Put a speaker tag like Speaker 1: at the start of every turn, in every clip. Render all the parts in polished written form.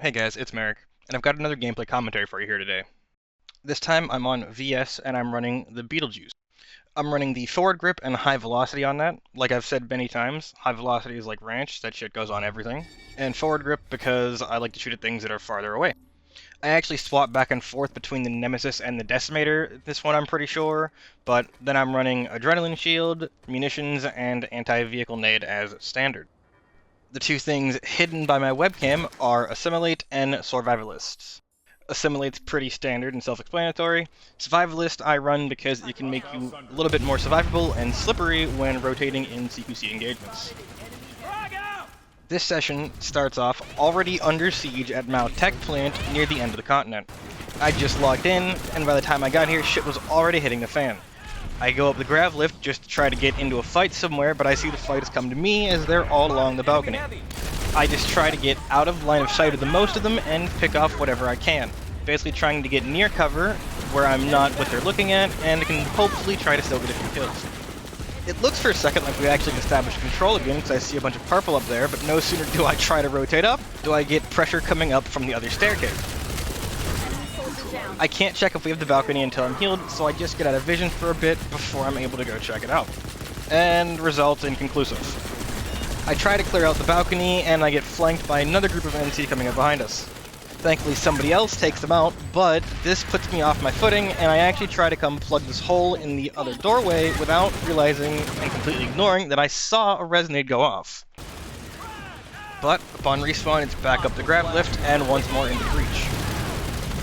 Speaker 1: Hey guys, it's Merrick, and I've got another gameplay commentary for you here today. This time I'm on VS and I'm running the Betelgeuse. I'm running the forward grip and high velocity on that. Like I've said many times, high velocity is like ranch, that shit goes on everything. And forward grip because I like to shoot at things that are farther away. I actually swap back and forth between the Nemesis and the Decimator, this one I'm pretty sure, but then I'm running Adrenaline Shield, Munitions, and Anti-Vehicle Nade as standard. The two things hidden by my webcam are Assimilate and Survivalist. Assimilate's pretty standard and self-explanatory. Survivalist I run because it can make you a little bit more survivable and slippery when rotating in CQC engagements. This session starts off already under siege at Mao Tech plant near the end of the continent. I just logged in, and by the time I got here, shit was already hitting the fan. I go up the grav lift just to try to get into a fight somewhere, but I see the fight has come to me as they're all along the balcony. I just try to get out of line of sight of the most of them and pick off whatever I can. Basically trying to get near cover, where I'm not what they're looking at, and can hopefully try to still get a few kills. It looks for a second like we actually established control again, because I see a bunch of purple up there, but no sooner do I try to rotate up, do I get pressure coming up from the other staircase. I can't check if we have the balcony until I'm healed, so I just get out of vision for a bit before I'm able to go check it out. And results inconclusive. I try to clear out the balcony, and I get flanked by another group of NC coming up behind us. Thankfully somebody else takes them out, but this puts me off my footing, and I actually try to come plug this hole in the other doorway without realizing and completely ignoring that I saw a resonate go off. But upon respawn, it's back up the grab lift and once more into breach.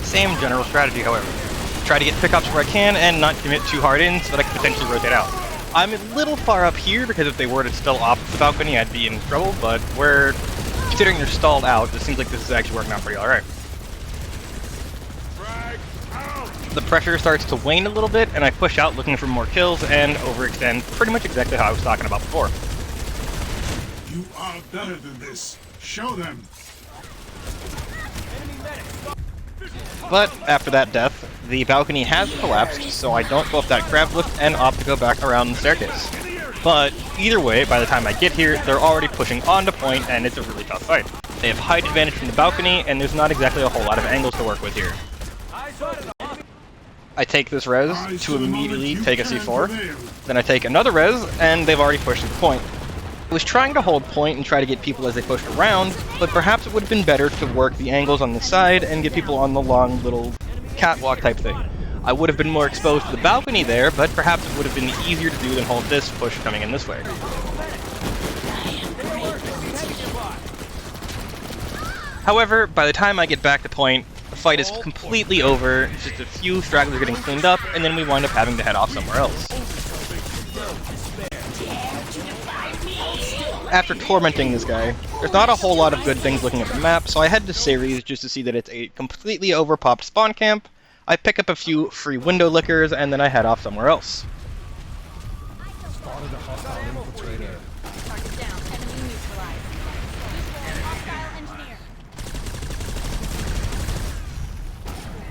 Speaker 1: Same general strategy, however. Try to get pickups where I can and not commit too hard in so that I can potentially rotate out. I'm a little far up here because if they were to still opt the balcony, I'd be in trouble, but considering they're stalled out, it seems like this is actually working out pretty alright. The pressure starts to wane a little bit, and I push out looking for more kills and overextend pretty much exactly how I was talking about before.
Speaker 2: You are better than this. Show them.
Speaker 1: But after that death, the balcony has collapsed, so I don't go up that grab lift and opt to go back around the staircase. But either way, by the time I get here, they're already pushing on to point, and it's a really tough fight. They have height advantage from the balcony, and there's not exactly a whole lot of angles to work with here. I take this res to immediately take a C4, then I take another res, and they've already pushed to the point. I was trying to hold point and try to get people as they pushed around, but perhaps it would have been better to work the angles on the side and get people on the long little catwalk type thing. I would have been more exposed to the balcony there, but perhaps it would have been easier to do than hold this push coming in this way. However, by the time I get back to point, the fight is completely over, just a few stragglers getting cleaned up, and then we wind up having to head off somewhere else. After tormenting this guy, there's not a whole lot of good things looking at the map, so I head to Ceres just to see that it's a completely overpopped spawn camp. I pick up a few free window lickers, and then I head off somewhere else.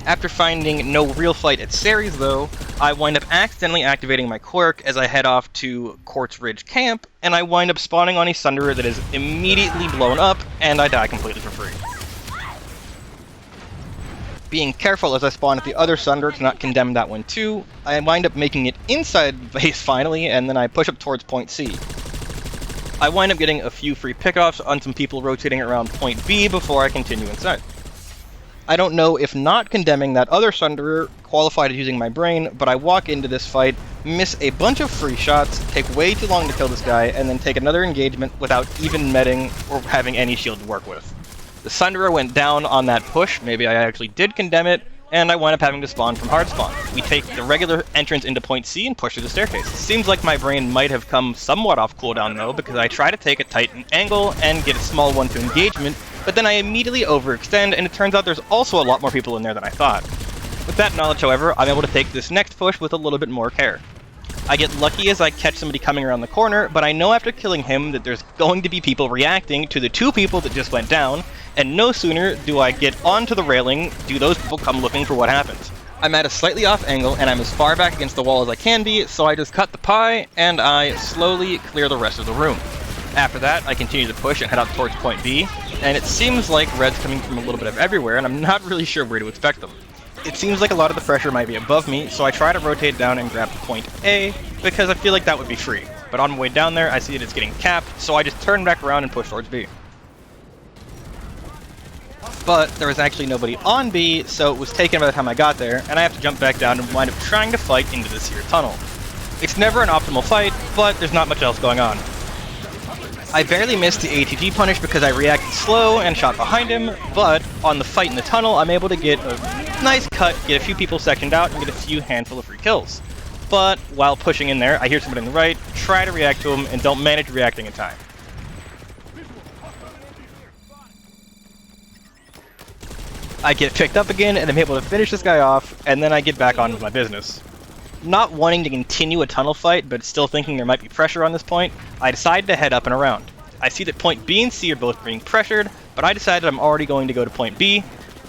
Speaker 1: After finding no real fight at Ceres, though, I wind up accidentally activating my quirk as I head off to Quartz Ridge Camp, and I wind up spawning on a Sunderer that is immediately blown up, and I die completely for free. Being careful as I spawn at the other Sunderer to not condemn that one too, I wind up making it inside the base finally, and then I push up towards point C. I wind up getting a few free pickoffs on some people rotating around point B before I continue inside. I don't know if not condemning that other Sunderer qualified as using my brain, but I walk into this fight, miss a bunch of free shots, take way too long to kill this guy, and then take another engagement without even meting or having any shield to work with. The Sunderer went down on that push, maybe I actually did condemn it, and I wind up having to spawn from hard spawn. We take the regular entrance into point C and push through the staircase. It seems like my brain might have come somewhat off cooldown though, because I try to take a tight angle and get a small 1-2 engagement, but then I immediately overextend, and it turns out there's also a lot more people in there than I thought. With that knowledge, however, I'm able to take this next push with a little bit more care. I get lucky as I catch somebody coming around the corner, but I know after killing him that there's going to be people reacting to the two people that just went down, and no sooner do I get onto the railing do those people come looking for what happens. I'm at a slightly off angle, and I'm as far back against the wall as I can be, so I just cut the pie, and I slowly clear the rest of the room. After that, I continue to push and head up towards point B. and it seems like red's coming from a little bit of everywhere, and I'm not really sure where to expect them. It seems like a lot of the pressure might be above me, so I try to rotate down and grab point A, because I feel like that would be free. But on my way down there, I see that it's getting capped, so I just turn back around and push towards B. But there was actually nobody on B, so it was taken by the time I got there, and I have to jump back down and wind up trying to fight into this here tunnel. It's never an optimal fight, but there's not much else going on. I barely missed the ATG punish because I reacted slow and shot behind him, but on the fight in the tunnel, I'm able to get a nice cut, get a few people sectioned out, and get a few handful of free kills. But while pushing in there, I hear somebody on the right, try to react to him, and don't manage reacting in time. I get picked up again, and I'm able to finish this guy off, and then I get back on with my business. Not wanting to continue a tunnel fight, but still thinking there might be pressure on this point, I decide to head up and around. I see that point B and C are both being pressured, but I decided I'm already going to go to point B,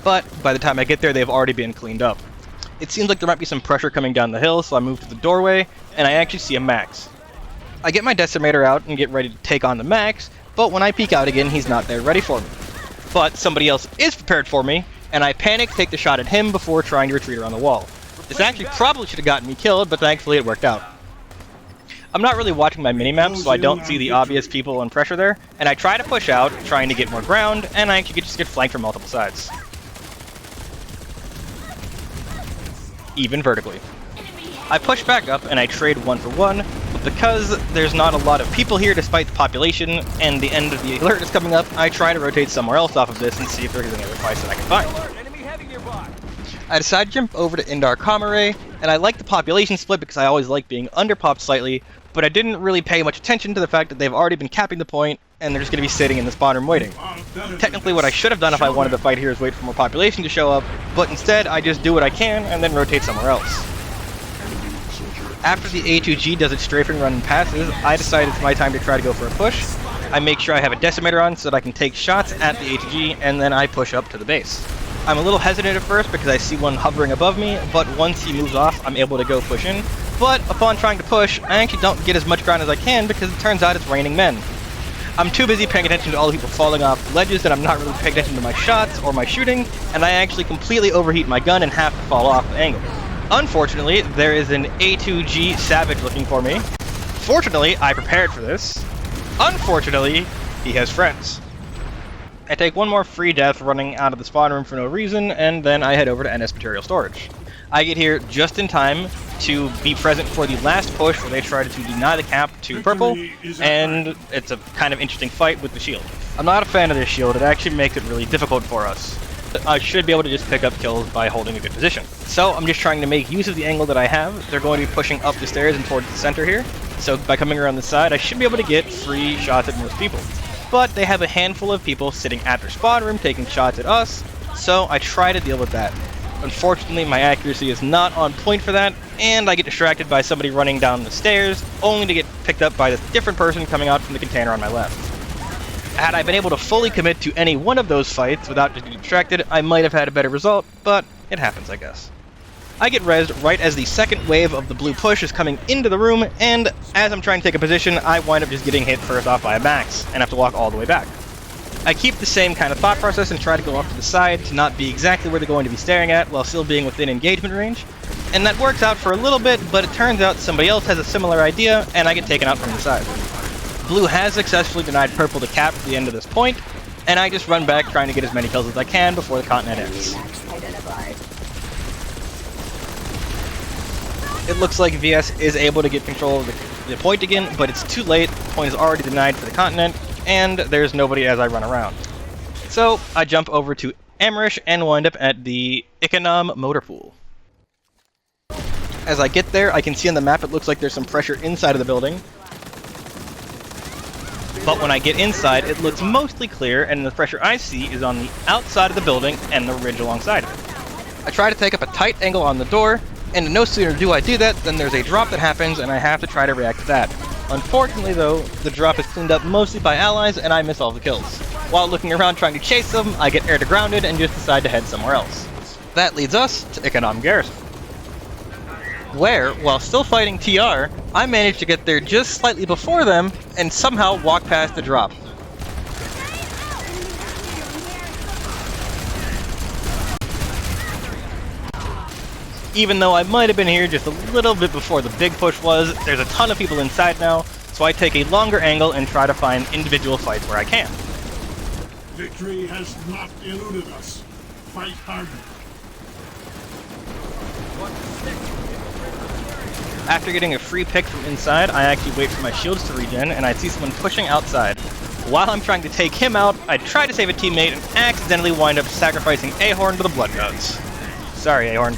Speaker 1: but by the time I get there, they've already been cleaned up. It seems like there might be some pressure coming down the hill, so I move to the doorway, and I actually see a Max. I get my decimator out and get ready to take on the Max, but when I peek out again, he's not there ready for me. But somebody else is prepared for me, and I panic, take the shot at him before trying to retreat around the wall. This actually probably should have gotten me killed, but thankfully it worked out. I'm not really watching my minimap, so I don't see the obvious people on pressure there, and I try to push out, trying to get more ground, and I actually just get flanked from multiple sides. Even vertically. I push back up and I trade 1-for-1, but because there's not a lot of people here despite the population, and the end of the alert is coming up, I try to rotate somewhere else off of this and see if there's any other fights that I can find. I decide to jump over to Indar Kamare, and I like the population split because I always like being underpopped slightly, but I didn't really pay much attention to the fact that they've already been capping the point, and they're just going to be sitting in the spawn room waiting. Technically what I should have done if I wanted to fight here is wait for more population to show up, but instead I just do what I can and then rotate somewhere else. After the A2G does its strafing run and passes, I decide it's my time to try to go for a push. I make sure I have a decimator on so that I can take shots at the A2G, and then I push up to the base. I'm a little hesitant at first because I see one hovering above me, but once he moves off, I'm able to go push in. But upon trying to push, I actually don't get as much ground as I can because it turns out it's raining men. I'm too busy paying attention to all the people falling off ledges that I'm not really paying attention to my shots or my shooting, and I actually completely overheat my gun and have to fall off the angle. Unfortunately, there is an A2G Savage looking for me. Fortunately, I prepared for this. Unfortunately, he has friends. I take one more free death running out of the spawn room for no reason, and then I head over to NS Material Storage. I get here just in time to be present for the last push where they try to deny the cap to purple, and it's a kind of interesting fight with the shield. I'm not a fan of this shield, it actually makes it really difficult for us. I should be able to just pick up kills by holding a good position. So I'm just trying to make use of the angle that I have. They're going to be pushing up the stairs and towards the center here, so by coming around the side I should be able to get free shots at most people. But they have a handful of people sitting at their spawn room taking shots at us, so I try to deal with that. Unfortunately, my accuracy is not on point for that, and I get distracted by somebody running down the stairs, only to get picked up by this different person coming out from the container on my left. Had I been able to fully commit to any one of those fights without getting distracted, I might have had a better result, but it happens, I guess. I get rezzed right as the second wave of the blue push is coming into the room, and as I'm trying to take a position, I wind up just getting hit first off by a Max, and have to walk all the way back. I keep the same kind of thought process and try to go off to the side to not be exactly where they're going to be staring at while still being within engagement range, and that works out for a little bit, but it turns out somebody else has a similar idea, and I get taken out from the side. Blue has successfully denied purple the cap at the end of this point, and I just run back trying to get as many kills as I can before the continent ends. It looks like VS is able to get control of the point again, but it's too late. The point is already denied for the continent, and there's nobody as I run around. So I jump over to Amerish and wind up at the Ikanom motor pool. As I get there, I can see on the map it looks like there's some pressure inside of the building. But when I get inside, it looks mostly clear, and the pressure I see is on the outside of the building and the ridge alongside of it. I try to take up a tight angle on the door, and no sooner do I do that than there's a drop that happens, and I have to try to react to that. Unfortunately though, the drop is cleaned up mostly by allies, and I miss all the kills. While looking around trying to chase them, I get air to grounded and just decide to head somewhere else. That leads us to Ikanom Garrison, where, while still fighting TR, I managed to get there just slightly before them, and somehow walk past the drop. Even though I might have been here just a little bit before the big push was, there's a ton of people inside now, so I take a longer angle and try to find individual fights where I can.
Speaker 2: Victory has not eluded us. Fight harder.
Speaker 1: After getting a free pick from inside, I actually wait for my shields to regen, and I see someone pushing outside. While I'm trying to take him out, I try to save a teammate and accidentally wind up sacrificing Ahorn to the Blood Gods. Sorry, Ahorn.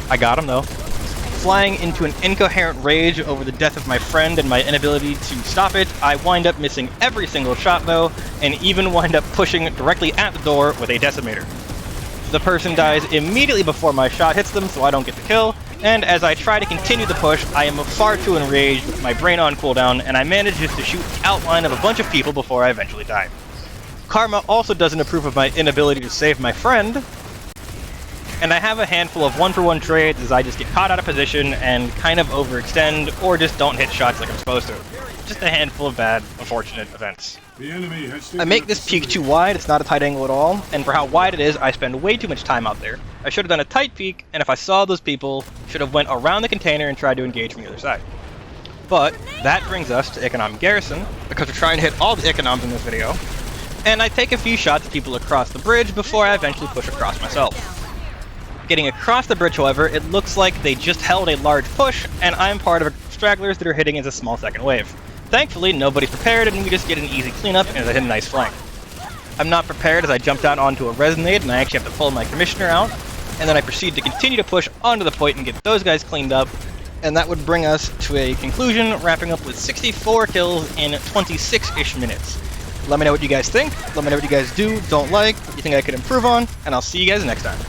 Speaker 1: I got him, though. Flying into an incoherent rage over the death of my friend and my inability to stop it, I wind up missing every single shot, though, and even wind up pushing directly at the door with a decimator. The person dies immediately before my shot hits them, so I don't get the kill, and as I try to continue the push, I am far too enraged with my brain on cooldown, and I manage just to shoot the outline of a bunch of people before I eventually die. Karma also doesn't approve of my inability to save my friend, and I have a handful of one-for-one trades as I just get caught out of position and kind of overextend, or just don't hit shots like I'm supposed to. Just a handful of bad, unfortunate events.
Speaker 2: The enemy has
Speaker 1: I make this peak too wide, it's not a tight angle at all, and for how wide it is, I spend way too much time out there. I should have done a tight peek, and if I saw those people, should have went around the container and tried to engage from the other side. But that brings us to Econom Garrison, because we're trying to hit all the Economs in this video, and I take a few shots at people across the bridge before I eventually push across myself. Getting across the bridge, however, it looks like they just held a large push, and I'm part of stragglers that are hitting as a small second wave. Thankfully, nobody's prepared, and we just get an easy cleanup and I hit a nice flank. I'm not prepared as I jump down onto a resonade, and I actually have to pull my commissioner out, and then I proceed to continue to push onto the point and get those guys cleaned up, and that would bring us to a conclusion, wrapping up with 64 kills in 26-ish minutes. Let me know what you guys think, let me know what you guys do, don't like, what you think I could improve on, and I'll see you guys next time.